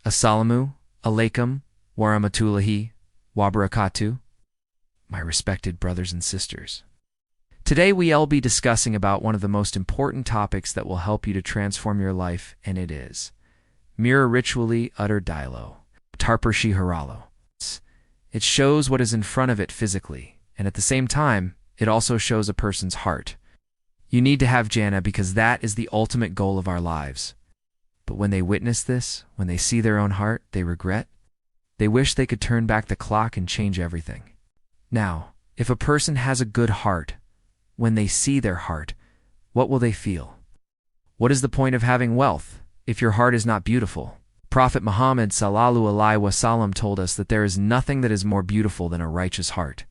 Assalamu alaikum warahmatullahi wabarakatuh, my respected brothers and sisters. Today we'll be discussing about one of the most important topics that will help you to transform your life, and it is Mira Ritually Utter Dialo, Tarpershi Haralo. It shows what is in front of it physically, and at the same time, it also shows a person's heart. You need to have jhana because that is the ultimate goal of our lives. But when they witness this, when they see their own heart, they regret. They wish they could turn back the clock and change everything. Now, if a person has a good heart, when they see their heart, what will they feel? What is the point of having wealth if your heart is not beautiful? Prophet Muhammad sallallahu alaihi wasallam told us that there is nothing that is more beautiful than a righteous heart.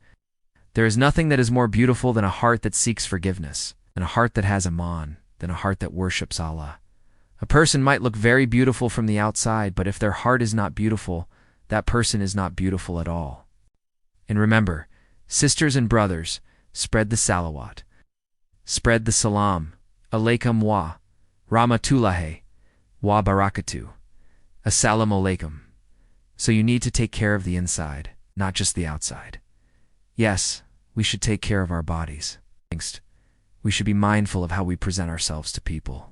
There is nothing that is more beautiful than a heart that seeks forgiveness, than a heart that has Iman, than a heart that worships Allah. A person might look very beautiful from the outside, but if their heart is not beautiful, that person is not beautiful at all. And remember, sisters and brothers, spread the salawat. Spread the salam. Alaikum wa rahmatullahi wa barakatuh. Assalamu alaikum. So you need to take care of the inside, not just the outside. Yes, we should take care of our bodies. We should be mindful of how we present ourselves to people.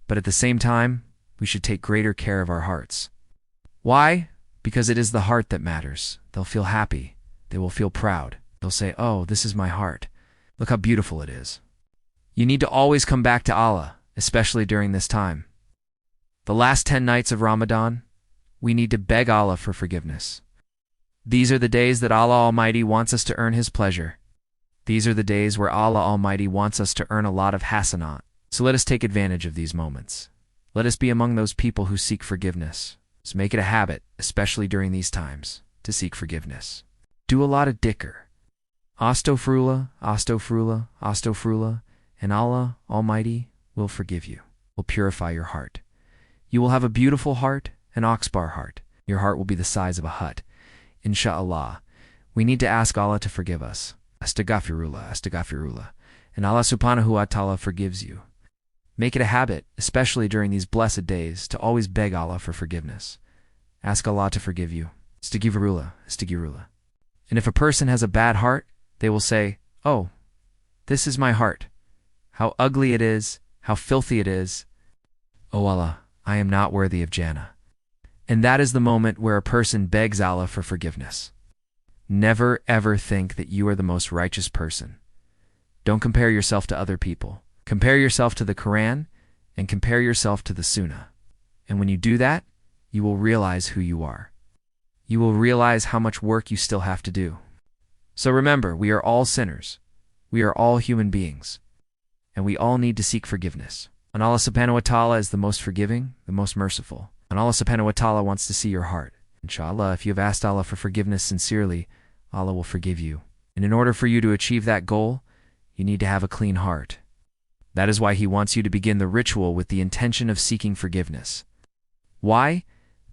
But at the same time, we should take greater care of our hearts. Why? Because it is the heart that matters. They'll feel happy. They will feel proud. They'll say, "Oh, this is my heart. Look how beautiful it is." You need to always come back to Allah, especially during this time. The last 10 nights of Ramadan, we need to beg Allah for forgiveness. These are the days that Allah Almighty wants us to earn His pleasure. These are the days where Allah Almighty wants us to earn a lot of hasanat. So let us take advantage of these moments. Let us be among those people who seek forgiveness. So make it a habit, especially during these times, to seek forgiveness. Do a lot of dhikr. Astaghfirullah, astaghfirullah, astaghfirullah, and Allah Almighty will forgive you, will purify your heart. You will have a beautiful heart, an oxbar heart. Your heart will be the size of a hut. Insha'Allah. We need to ask Allah to forgive us. Astaghfirullah, astaghfirullah. And Allah subhanahu wa ta'ala forgives you. Make it a habit, especially during these blessed days, to always beg Allah for forgiveness. Ask Allah to forgive you. Astaghfirullah, astaghfirullah. And if a person has a bad heart, they will say, "Oh, this is my heart. How ugly it is, how filthy it is. Oh Allah, I am not worthy of jhana." And that is the moment where a person begs Allah for forgiveness. Never ever think that you are the most righteous person. Don't compare yourself to other people. Compare yourself to the Quran and compare yourself to the Sunnah. And when you do that, you will realize who you are. You will realize how much work you still have to do. So remember, we are all sinners. We are all human beings. And we all need to seek forgiveness. And Allah subhanahu wa ta'ala is the most forgiving, the most merciful. And Allah subhanahu wa ta'ala wants to see your heart. Inshallah, if you have asked Allah for forgiveness sincerely, Allah will forgive you. And in order for you to achieve that goal, you need to have a clean heart. That is why He wants you to begin the ritual with the intention of seeking forgiveness. Why?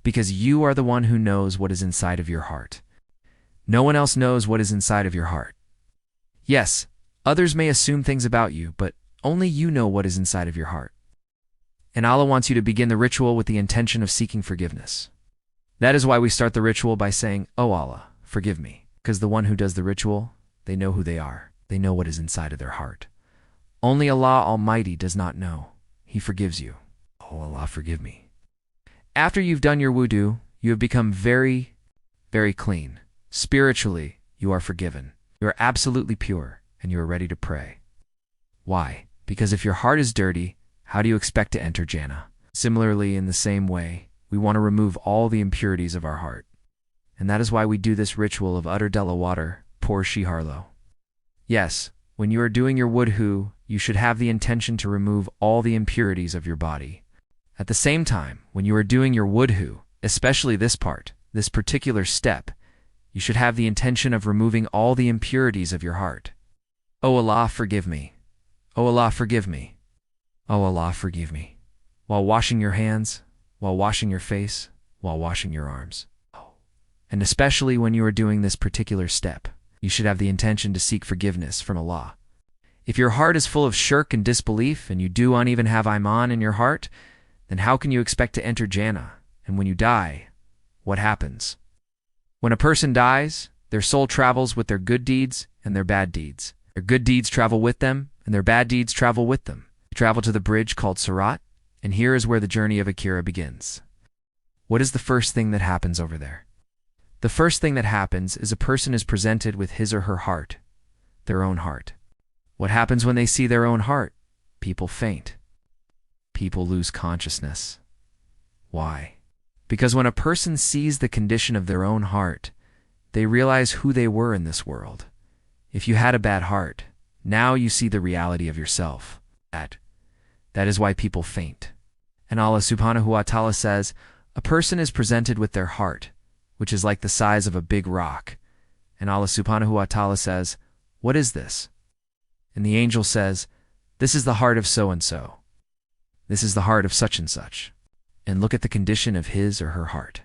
Because you are the one who knows what is inside of your heart. No one else knows what is inside of your heart. Yes, others may assume things about you, but only you know what is inside of your heart. And Allah wants you to begin the ritual with the intention of seeking forgiveness. That is why we start the ritual by saying, "Oh Allah, forgive me." Because the one who does the ritual, they know who they are. They know what is inside of their heart. Only Allah Almighty does not know. He forgives you. Oh Allah, forgive me. After you've done your wudu, you have become very, very clean. Spiritually, you are forgiven. You are absolutely pure, and you are ready to pray. Why? Because if your heart is dirty, how do you expect to enter jhana? Similarly, in the same way, we want to remove all the impurities of our heart. And that is why we do this ritual of utter water, pour shiharlo. Yes, when you are doing your wudhu, you should have the intention to remove all the impurities of your body. At the same time, when you are doing your wudhu, especially this part, this particular step, you should have the intention of removing all the impurities of your heart. Oh Allah, forgive me. Oh Allah, forgive me. Oh Allah, forgive me. While washing your hands, while washing your face, while washing your arms. And especially when you are doing this particular step, you should have the intention to seek forgiveness from Allah. If your heart is full of shirk and disbelief, and you do not even have Iman in your heart, then how can you expect to enter Jannah? And when you die, what happens? When a person dies, their soul travels with their good deeds and their bad deeds. Their good deeds travel with them, and their bad deeds travel with them. They travel to the bridge called Sirat, and here is where the journey of Akira begins. What is the first thing that happens over there? The first thing that happens is a person is presented with his or her heart, their own heart. What happens when they see their own heart? People faint. People lose consciousness. Why? Because when a person sees the condition of their own heart, they realize who they were in this world. If you had a bad heart, now you see the reality of yourself. That is why people faint. And Allah subhanahu wa ta'ala says, a person is presented with their heart, which is like the size of a big rock. And Allah subhanahu wa ta'ala says, what is this? And the angel says, this is the heart of so-and-so. This is the heart of such and such. And look at the condition of his or her heart.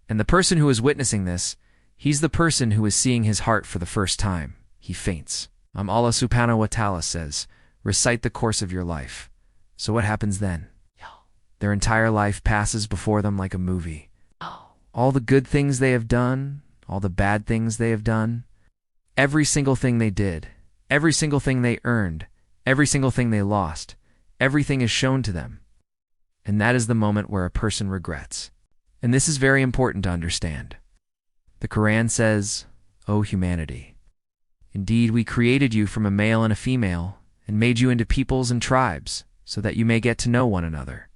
And the person who is witnessing this, he's the person who is seeing his heart for the first time. He faints. Allah subhanahu wa ta'ala says, recite the course of your life. So what happens then? Their entire life passes before them like a movie. All the good things they have done, all the bad things they have done, every single thing they did, every single thing they earned, every single thing they lost, everything is shown to them. And that is the moment where a person regrets. And this is very important to understand. The Quran says, O humanity, indeed we created you from a male and a female, and made you into peoples and tribes, so that you may get to know one another.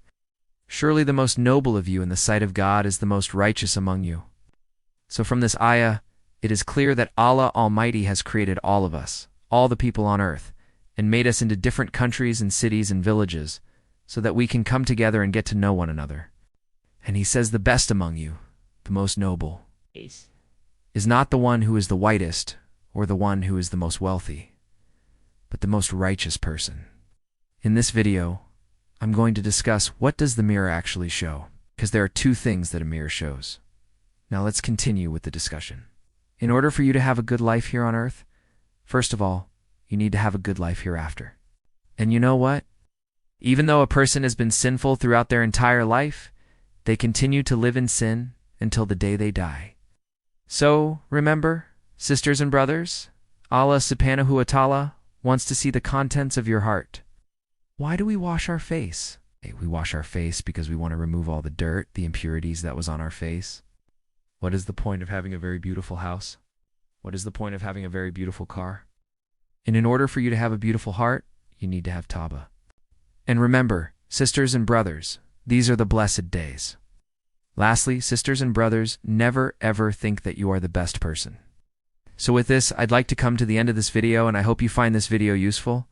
Surely the most noble of you in the sight of God is the most righteous among you. So from this ayah, it is clear that Allah Almighty has created all of us, all the people on earth, and made us into different countries and cities and villages, so that we can come together and get to know one another. And He says the best among you, the most noble, is not the one who is the whitest or the one who is the most wealthy, but the most righteous person. In this video, I'm going to discuss what does the mirror actually show, because there are two things that a mirror shows. Now let's continue with the discussion. In order for you to have a good life here on earth, first of all, you need to have a good life hereafter. And you know what? Even though a person has been sinful throughout their entire life, they continue to live in sin until the day they die. So, remember, sisters and brothers, Allah subhanahu wa ta'ala wants to see the contents of your heart. Why do we wash our face? We wash our face because we want to remove all the dirt, the impurities that was on our face. What is the point of having a very beautiful house? What is the point of having a very beautiful car? And in order for you to have a beautiful heart, you need to have tawbah. And remember, sisters and brothers, these are the blessed days. Lastly, sisters and brothers, never ever think that you are the best person. So with this, I'd like to come to the end of this video, and I hope you find this video useful.